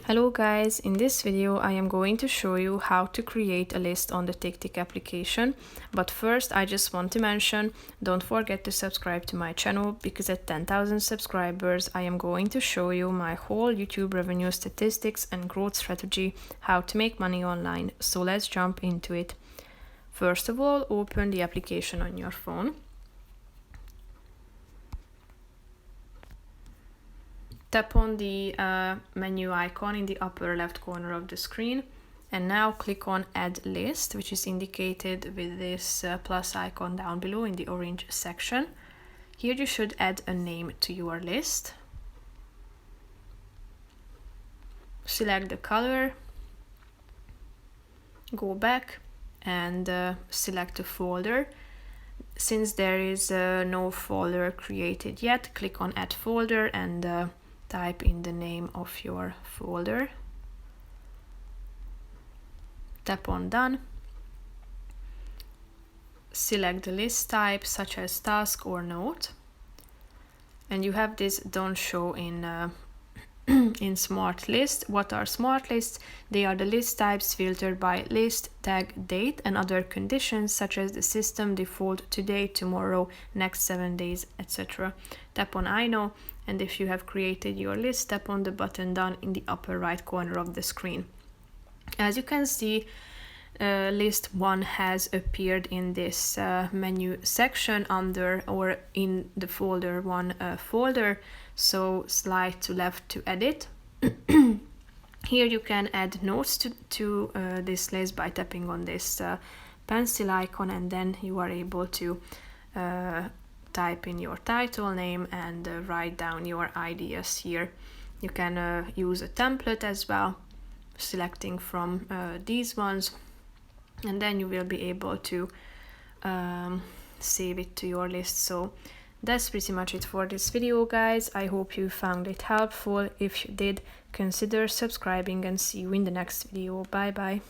Hello guys, in this video I am going to show you how to create a list on the TickTick application. But first I just want to mention, don't forget to subscribe to my channel because at 10,000 subscribers I am going to show you my whole YouTube revenue statistics and growth strategy, how to make money online. So let's jump into it. First of all, open the application on your phone. Tap on the menu icon in the upper left corner of the screen and now click on Add List, which is indicated with this plus icon down below in the orange section. Here you should add a name to your list. Select the color, go back and select a folder. Since there is no folder created yet, click on Add Folder and type in the name of your folder. Tap on Done. Select the list type such as task or note. And you have this don't show in in smart list. What are smart lists? They are the list types filtered by list, tag, date and other conditions such as the system default today, tomorrow, next 7 days, etc. Tap on I know, and if you have created your list, tap on the button Done in the upper right corner of the screen. As you can see, list 1 has appeared in this menu section under or in the folder 1 folder, so slide to left to edit. Here you can add notes to this list by tapping on this pencil icon, and then you are able to type in your title name and write down your ideas here. You can use a template as well, selecting from these ones, and then you will be able to save it to your list. So that's pretty much it for this video, guys. I hope you found it helpful. If you did, consider subscribing and see you in the next video. Bye bye.